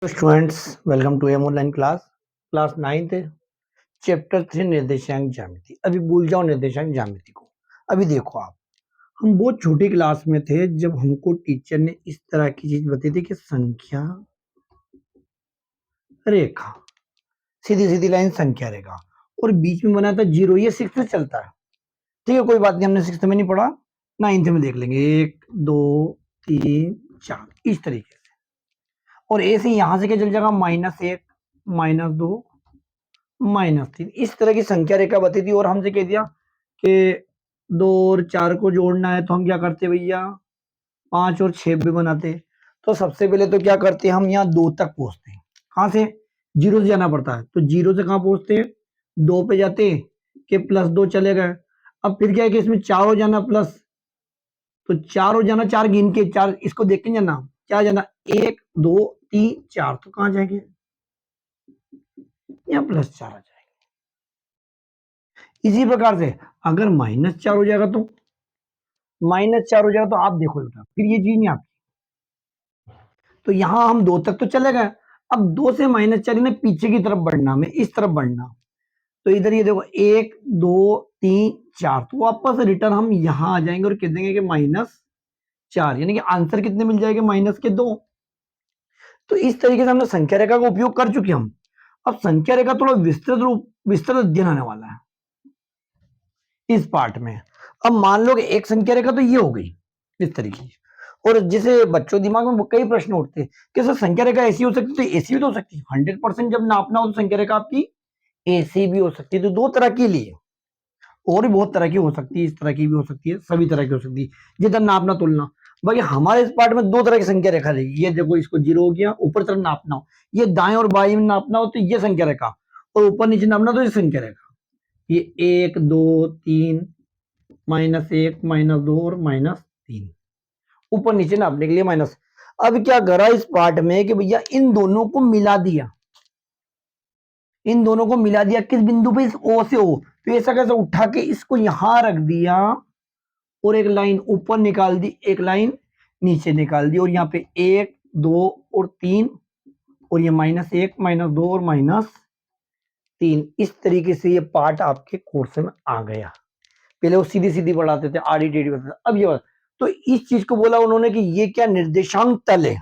Students, welcome to M online class 9th chapter 3 निर्देशांक ज्यामिति। अभी भूल जाओ निर्देशांक ज्यामिति को। अभी देखो आप, हम बहुत छोटी क्लास में थे जब हमको टीचर ने इस तरह की चीज बताई थी कि संख्या रेखा, सीधी सीधी लाइन संख्या रेखा, और बीच में बना था जीरो। ये सिक्स में चलता है, ठीक है, कोई बात नहीं, हमने सिक्स में नहीं पढ़ा, 9th में देख लेंगे। 1 2 3 4 इस तरीके से, और ऐसे यहां से क्या चल जाएगा, -1 -2 -3, इस तरह की संख्या रेखा बताई थी। और हमसे कह दिया कि 2 और 4 को जोड़ना है, तो हम क्या करते भैया, 5 और 6 भी बनाते। तो सबसे पहले तो क्या करते हैं, हम यहाँ 2 तक पहुंचते हैं। कहां से, जीरो से जाना पड़ता है, तो जीरो से कहां पहुंचते हैं, 2 पे जाते हैं कि +2 चले गए। अब फिर क्या है कि इसमें 4 हो जाना प्लस, तो 4 हो जाना, 4 गिन के, 4 इसको देख के जाना, क्या जाना, 1 2 3 4, तो कहां जाएंगे, यहाँ +4 आ जाएगा। इसी प्रकार से अगर -4 हो जाएगा, तो -4 हो जाएगा, तो आप देखो बेटा, फिर ये चीज नहीं आती। तो यहां हम 2 तक तो चले गए, अब 2 से -4 ने पीछे की तरफ बढ़ना, में इस तरफ बढ़ना। तो इधर ये देखो, 1 2 3 4, तो वापस रिटर्न हम यहां आ जाएंगे और कह देंगे कि -4, यानी कि आंसर कितने मिल जाएंगे, -2। तो इस तरीके से हमने संख्या रेखा का उपयोग कर चुके हम। अब संख्या रेखा थोड़ा विस्तृत अध्ययन आने वाला है इस पार्ट में। अब मान लो कि एक संख्या रेखा तो ये हो गई इस तरीके की, और जिसे बच्चों दिमाग में कई प्रश्न उठते हैं कि सर संख्या रेखा ऐसी हो सकती है, तो ऐसी भी तो हो सकती है। 100% जब नापना हो तो संख्या रेखा आपकी ऐसी भी हो सकती है। तो दो तरह की लिए, और भी बहुत तरह की हो सकती है, इस तरह की भी हो सकती है, सभी तरह की हो सकती है जिधर नापना तुलना। बाकी हमारे इस पार्ट में दो तरह की संख्या रेखा रहेगी। ये देखो, इसको जीरो हो गया, ऊपर तरफ नापना हो, ये दाएं और बाएं में नापना हो तो ये संख्या रेखा, और ऊपर नीचे नापना तो ये संख्या रेखा। ये 1 2 3 -1 -2 और -3, ऊपर नीचे नापने के लिए माइनस। अब क्या करा इस पार्ट में कि भैया इन दोनों को मिला दिया, इन दोनों को मिला दिया किस बिंदु पे, इस ओ से ओ। तो ऐसा कैसे, उठा के इसको यहां रख दिया, और एक लाइन ऊपर निकाल दी, एक लाइन नीचे निकाल दी, और यहाँ पे 1 2 और 3, और ये -1 -2 और -3। इस तरीके से ये पार्ट आपके कोर्स में आ गया। पहले वो सीधी सीधी बढ़ाते थे, आड़ी टेढ़ी बढ़ाते थे, अब ये तो इस चीज को बोला उन्होंने कि ये क्या, निर्देशांक तल है।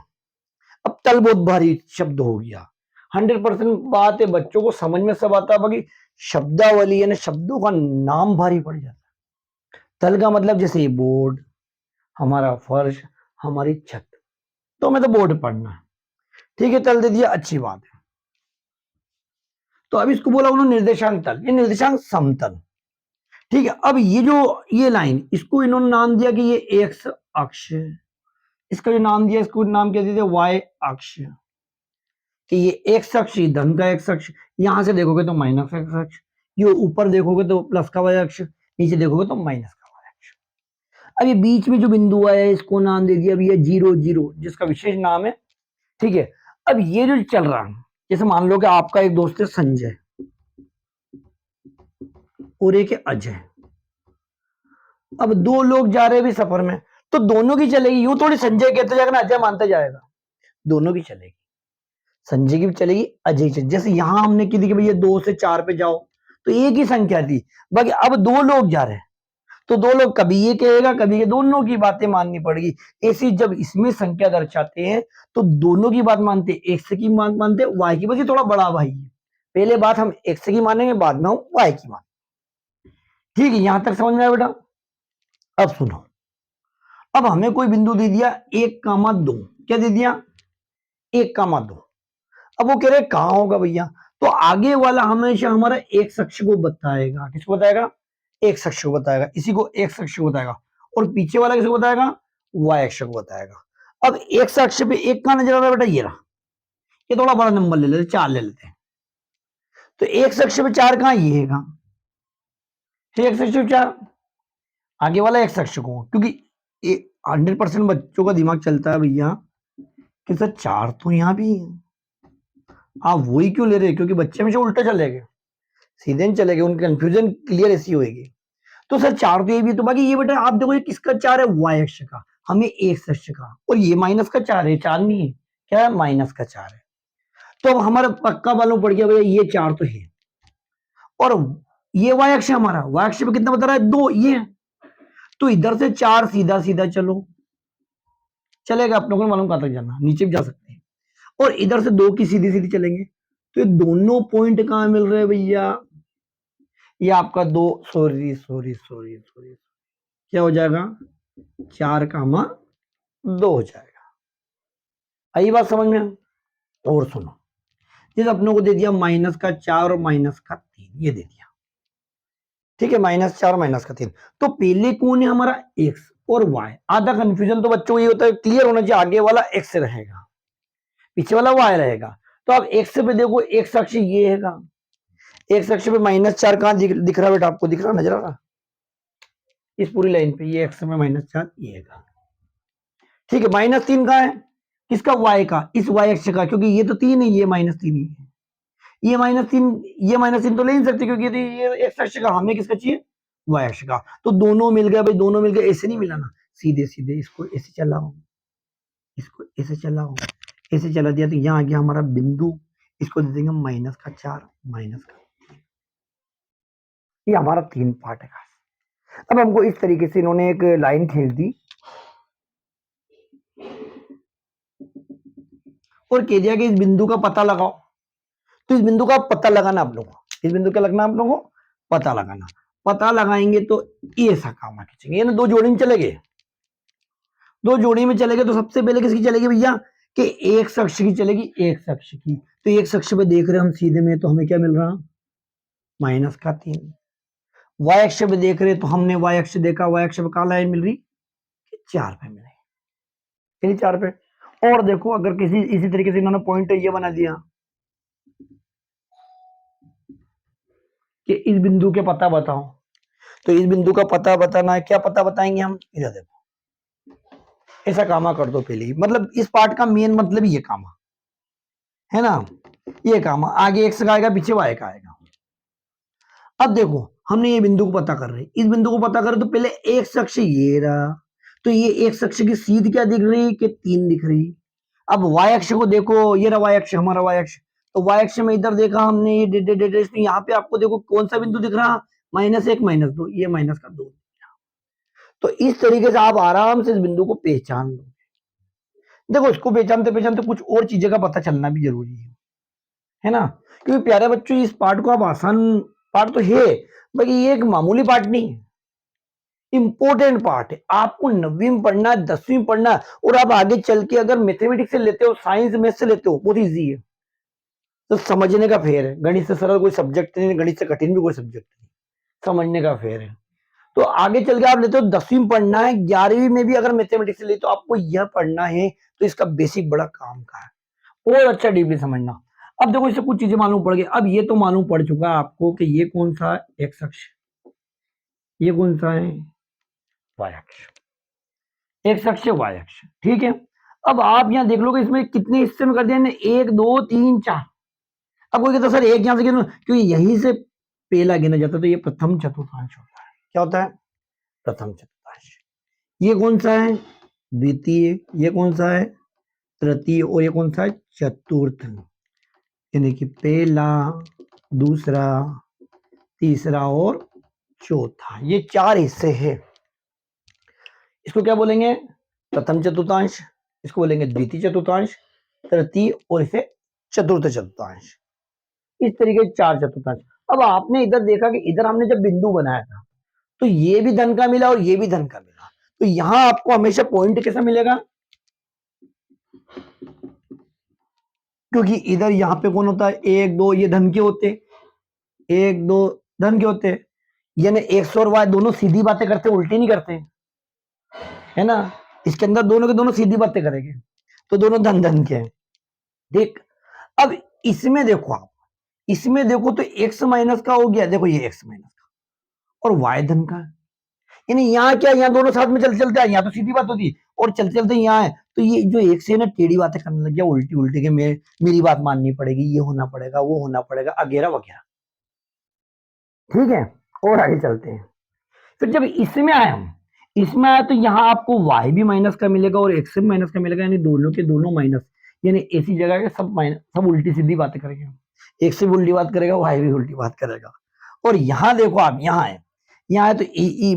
अब तल बहुत भारी शब्द हो गया। 100% बात है, बच्चों को समझ में सब आता है, बाकी शब्दावली यानी शब्दों का नाम भारी पड़ जाता है। तल का मतलब जैसे ये बोर्ड, हमारा फर्श, हमारी छत, तो हमें तो बोर्ड पढ़ना है, ठीक है, तल दे दिया, अच्छी बात है। तो अब इसको बोला उन्होंने निर्देशांक तल, ये निर्देशांक समतल, ठीक है। अब ये जो ये लाइन, इसको इन्होंने नाम दिया कि ये एक्स अक्ष, इसका जो नाम दिया, इसको नाम क्या दिया, वाई अक्ष, कि ये एक्स अक्ष धन का एक्स अक्ष, यहां से देखोगे तो माइनस एक्स अक्ष, ये ऊपर देखोगे तो प्लस का वाई अक्ष, नीचे देखोगे तो माइनस का वाई अक्ष। अब ये बीच में जो बिंदु आया है, इसको नाम दे दिया अभी ये 0 0, जिसका विशेष नाम है, ठीक है। अब ये जो चल रहा है, जैसे मान लो कि आपका एक दोस्त है संजय, और एक है अजय। अब दो लोग जा रहे हैं भी सफर में, तो दोनों की चलेगी, यूं थोड़ी संजय कहते जाएगा ना अजय मानता जाएगा, दोनों की चलेगी, संजय की भी चलेगी, अजय की। जैसे यहां हमने की थी कि भैया 2 से 4 पे जाओ, तो एक ही संख्या थी, बाकी अब दो लोग जा रहे हैं, तो दो लोग कभी ये कहेगा, कभी ये, दोनों की बातें माननी पड़ेगी। ऐसी जब इसमें संख्या दर्शाते हैं तो दोनों की बात मानते, एक्स की बात मानते, वाई की, बस ये थोड़ा बड़ा भाई है, पहले बात हम एक्स की मानेंगे, बाद में हम वाई की मान, ठीक है। यहां तक समझ में आया बेटा। अब सुनो, अब हमें कोई बिंदु दे दिया 1,2, क्या दे दिया, 1,2। अब वो कह रहे कहां होगा भैया, तो आगे वाला हमेशा हमारा एक्स अक्ष को बताएगा, किसको बताएगा, एक्स अक्ष को बताएगा, इसी को एक्स अक्ष को बताएगा, और पीछे वाला किसको बताएगा, वाई अक्ष को बताएगा। अब एक्स अक्ष पे एक कहां नजर आ रहा है बेटा, ये रहा, ये थोड़ा बड़ा नंबर ले लेते, 4 ले लेते हैं। तो एक्स अक्ष पे 4 कहां, ये है कहां, एक्स अक्ष पे 4, आगे वाला एक्स अक्ष को, क्योंकि 100% बच्चों का दिमाग चलता है भैया कि सर 4 तो यहां भी है, आप वही क्यों ले रहे हैं, क्योंकि बच्चे हमेशा उल्टा चलेंगे, सीधे नहीं चलेंगे, उनकी कंफ्यूजन क्लियर ऐसी होगी। तो सर 4 तो ये भी, तो बाकी ये बेटा आप देखो, ये किसका 4 है, वाई अक्ष का, हमें एक्स अक्ष का, और ये माइनस का 4 है, 4 नहीं है, क्या है, माइनस का 4 है। तो अब हमारा पक्का मालूम पड़ गया भैया ये 4 तो है, और ये y अक्ष हमारा, y अक्ष पे कितना बता रहा है 2, ये है। तो इधर से 4 सीधा सीधा चलो, चलेगा, अपने को मालूम कहां तक जाना, नीचे भी जा सकते हैं। और इधर से 2 की सीधी सीधी चलेंगे, तो ये दोनों पॉइंट कहां मिल रहे हैं भैया, ये आपका 2 सॉरी सॉरी सॉरी सॉरी क्या हो जाएगा 4,2 हो जाएगा। आई बात समझ में। और सुनो, जिस अपनों को दे दिया -4 और -3, ये दे दिया, ठीक है, -4 -3। तो पहले कौन है हमारा x और y। आधा कंफ्यूजन तो बच्चों को ये होता है, क्लियर होना चाहिए, आगे वाला x रहेगा, पीछे वाला y रहेगा। तो अब x पे देखो, x अक्ष ये है, x अक्ष पे -4 कहां दिख रहा है बेटा, आपको दिख रहा नजर आ रहा, इस पूरी लाइन पे ये x में -4 ये है, ठीक है। -3 कहां है, किसका, y का, इस y अक्ष का, क्योंकि ये तो 3 है, ये -3 ही है, ये -3 तो ले नहीं सकते, क्योंकि ये x अक्ष का, हमें किसका चाहिए, y अक्ष का। तो दोनों मिल गया भाई, दोनों मिल गए, ऐसे नहीं मिला ना, सीधे सीधे इसको ऐसे चलाओ, इसको ऐसे चलाओ, ऐसे चला दिया, तो यहाँ आ गया हमारा बिंदु, इसको दे देंगे -4 -3। ये हमारा 3 पार्ट है। अब हमको इस तरीके से इन्होंने एक लाइन खींच दी और कह दिया कि इस बिंदु का पता लगाओ। तो इस बिंदु का पता लगाना आप लोगों को, इस बिंदु का लगना आप लोगों को पता लगाना, पता लगाएंगे तो ये ऐसा काम खींचेंगे, ये ना 2 जोड़ी में चले गए, 2 जोड़ी में चले गए, तो सबसे पहले किसकी चलेगी भैया, कि एक अक्ष की चलेगी, एक अक्ष की। तो एक अक्ष पे देख रहे हैं हम सीधे में, तो हमें क्या मिल रहा, -3। y अक्ष पे देख रहे हैं, तो हमने y अक्ष देखा, y अक्ष पे कहां लाइन मिल रही, 4 पे मिल रही, 4 पे। और देखो, अगर किसी इसी तरीके से इन्होंने पॉइंट ये बना दिया कि इस बिंदु के पता बताओ, तो इस बिंदु का पता बताना है, क्या पता बताएंगे हम, इधर देखो, ऐसा कामा कर दो पहले ही, मतलब इस पार्ट का मेन मतलब ये कामा है ना, ये कामा, आगे एक्स का आएगा, पीछे वाई का आएगा। अब देखो, हमने ये बिंदु को पता कर रहे, इस बिंदु को पता करें, तो पहले एक अक्ष ये रहा, तो ये एक अक्ष की सीध क्या दिख रही, कि 3 दिख रही। अब y अक्ष को देखो, ये रहा y अक्ष, हमारा y अक्ष, तो y अक्ष में इधर देखा हमने, ये तो यहाँ पे आपको देखो कौन सा बिंदु दिख रहा, -1 -2, ये -2। तो इस तरीके से आप आराम से इस बिंदु को पहचान लो। देखो, इसको पहचानते पहचानते कुछ और चीजें का पता चलना भी जरूरी है ना, क्योंकि प्यारे बच्चों इस पार्ट को आप आसान पार्ट तो है, बाकी ये एक मामूली पार्ट नहीं है, इंपॉर्टेंट पार्ट है। आपको 9वीं में पढ़ना है, 10वीं में पढ़ना है, और आप आगे चल के अगर मैथमेटिक्स से लेते हो, साइंस मैथ से लेते हो, बहुत ईजी है, तो समझने का फेर है। गणित से सरल कोई सब्जेक्ट नहीं, गणित से कठिन भी कोई सब्जेक्ट नहीं, समझने का फेर है। तो आगे चल के आप लेते हो, 10वीं में पढ़ना है, 11वीं में भी अगर मैथमेटिक्स ले, तो आपको यह पढ़ना है, तो इसका बेसिक बड़ा काम का है, और अच्छा डीपली समझना। अब देखो, इससे कुछ चीजें मालूम पड़ गई। अब ये तो मालूम पड़ चुका है आपको कि ये कौन सा एक्स अक्ष, ये कौन सा है वाई अक्ष, एक्स अक्ष वाई अक्ष, ठीक है। अब आप यहाँ देख लो कि इसमें कितने हिस्से में कर दिया, 1 2 3 4। अब कोई कहता सर एक यहां से गिनो, क्योंकि यहीं से पहला गिना जाता, तो ये प्रथम चतुर्थांश होता है। क्या होता है, प्रथम चतुर्थांश। ये कौन सा है, द्वितीय, ये कौन सा है, तृतीय, और ये कौन सा है, चतुर्थ, यानी कि पहला, दूसरा, तीसरा और चौथा, ये 4 हिस्से हैं। इसको क्या बोलेंगे, प्रथम चतुर्थांश, इसको बोलेंगे द्वितीय चतुर्थांश, तृतीय, और इसे चतुर्थ चतुर्थांश। इस तरीके से 4 चतुर्थांश। अब आपने इधर देखा कि इधर हमने जब बिंदु बनाया था, तो ये भी धन का मिला और ये भी धन का मिला, तो यहां आपको हमेशा पॉइंट कैसा मिलेगा, क्योंकि इधर यहाँ पे कौन होता है, 1 2, ये धन के होते, 1 2 धन के होते, यानी एक्स और वाई दोनों सीधी बातें करते, उल्टी नहीं करते, है ना। इसके अंदर दोनों के दोनों सीधी बातें करेंगे, तो दोनों धन धन के हैं, ठीक। अब इसमें देखो, आप इसमें देखो, तो एक्स माइनस का हो गया, देखो ये एक्स माइनस का, और वाई धन का, यानी यहाँ क्या, यहाँ दोनों साथ में चलते चलते आए, यहाँ तो सीधी बात होती, और चलते चलते यहाँ है, तो ये जो एक से ना टेढ़ी बातें करने लग गया, उल्टी उल्टी के, मेरी बात माननी पड़ेगी, ये होना पड़ेगा, वो होना पड़ेगा, वगैरह वगैरह, ठीक है। और आगे चलते हैं, फिर जब इसमें आए हम, इसमें आया, तो यहाँ आपको y भी माइनस का मिलेगा और x भी माइनस का मिलेगा, यानी दोनों के दोनों माइनस, यानी ऐसी जगह के सब उल्टी सीधी बातें करेंगे, एक से भी उल्टी बात करेगा, वाई भी उल्टी बात करेगा। और यहाँ देखो आप, यहाँ है तो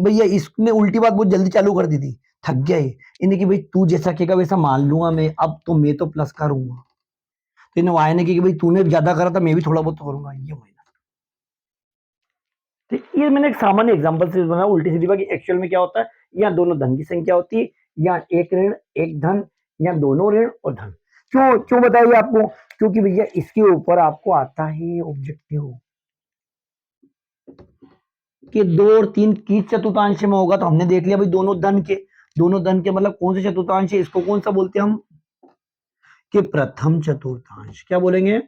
भैया इसने उल्टी बात बहुत जल्दी चालू कर दी थी, थक गया ये, इन्हें कि भाई तू जैसा कहेगा वैसा मान लूंगा मैं, अब तो मैं तो प्लस करूंगा। तो इन्हें वाई ने कि भाई तूने ज्यादा करा था, मैं भी थोड़ा बहुत तो करूंगा, ये माइनस। तो ये मैंने एक सामान्य एग्जांपल से बनाया उल्टी सीधी बात कि एक्चुअल में क्या होता है, यहाँ दोनों धन की संख्या होती है, यहाँ एक ऋण एक धन, यहाँ दोनों ऋण और धन। क्यों क्यों बताइए आपको, क्योंकि भैया इसके ऊपर आपको आता है ऑब्जेक्टिव कि 2 और 3 किस चतुर्थांश में होगा। तो हमने देख लिया भाई दोनों धन के मतलब कौन से चतुर्थांश है, इसको कौन सा बोलते हैं हम, कि प्रथम चतुर्थांश। क्या बोलेंगे,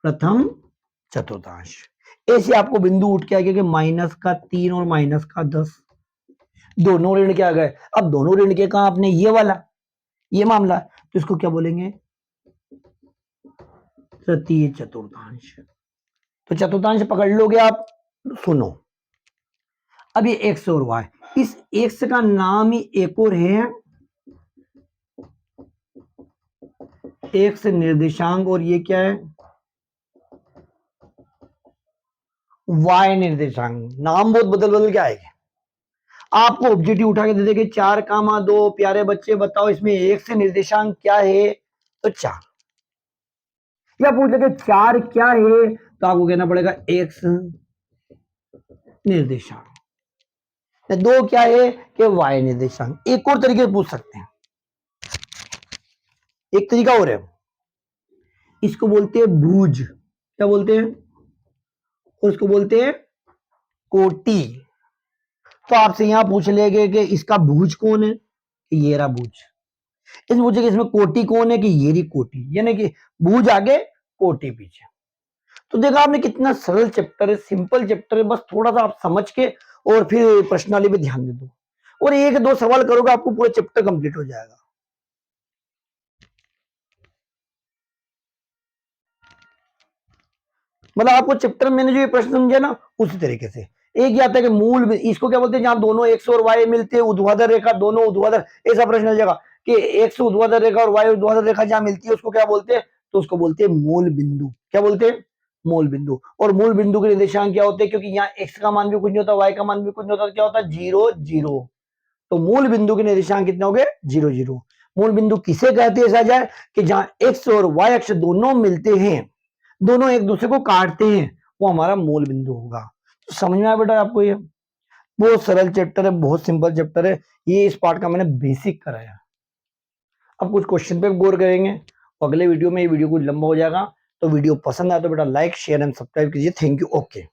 प्रथम चतुर्थांश। ऐसे आपको बिंदु उठ के आएगा कि -3 और -10 दोनों ऋण के आ गए। अब दोनों ऋण के कहा आपने, ये मामला, तो इसको क्या बोलेंगे, तृतीय चतुर्थांश। तो चतुर्थांश पकड़ लोगे आप। सुनो, अब ये x और y, इस x का नाम ही एक और है x निर्देशांक, और ये क्या है, y निर्देशांक। नाम बहुत बदल बदल के आएंगे। आपको ऑब्जेक्टिव उठा के दे देंगे 4, 2 प्यारे बच्चे बताओ इसमें x निर्देशांक क्या है, तो 4। या पूछ लेंगे 4 क्या है, तो आपको कहना पड़ेगा x निर्देशांक। 2 क्या है कि y निर्देशांक। एक और तरीके से पूछ सकते हैं, एक तरीका और है, इसको बोलते हैं भुज। क्या बोलते हैं, उसको बोलते हैं कोटि। तो आपसे यहां पूछ लेंगे कि इसका भुज कौन है, कि ये रहा भुज। इस पूछेगा इसमें कोटि कौन है, कि ये रही कोटि, यानी कि भुज आगे कोटि पीछे। तो देखा आपने कितना सरल चैप्टर है, सिंपल चैप्टर है, बस थोड़ा सा आप समझ के और फिर प्रश्नावली पे ध्यान दे दो, और 1-2 सवाल करोगे आपको पूरा चैप्टर कंप्लीट हो जाएगा। मतलब आपको चैप्टर मैंने जो ये प्रश्न समझे ना, उसी तरीके से। एक ये आता है कि मूल, इसको क्या बोलते हैं, जहां दोनों एक्स और वाई मिलते हैं, ऊर्ध्वाधर रेखा, दोनों ऊर्ध्वाधर, ऐसा प्रश्न आ जाएगा कि एक्स ऊर्ध्वाधर रेखा और वाई ऊर्ध्वाधर रेखा जहां मिलती है उसको क्या बोलते हैं, तो उसको बोलते हैं मूल बिंदु। क्या बोलते हैं, मूल बिंदु। और मूल बिंदु के निर्देशांक क्या होते हैं, क्योंकि यहाँ एक्स का मान भी कुछ नहीं होता, वाई का मान भी कुछ नहीं होता, क्या होता है 0 0। तो मूल बिंदु के निर्देशांक कितने हो गए, 0 0। मूल बिंदु किसे कहते हैं, ऐसा जाए कि जहां एक्स और वाई अक्ष दोनों मिलते हैं, दोनों एक दूसरे को काटते हैं, वो हमारा मूल बिंदु होगा। तो समझ में आया बेटा आपको, ये बहुत सरल चैप्टर है, बहुत सिंपल चैप्टर है। ये इस पार्ट का मैंने बेसिक कराया। अब कुछ क्वेश्चन पे गौर करेंगे, अगले वीडियो में। ये वीडियो कुछ लंबा हो जाएगा, तो वीडियो पसंद आया तो बेटा लाइक शेयर एंड सब्सक्राइब कीजिए। Thank you. ओके।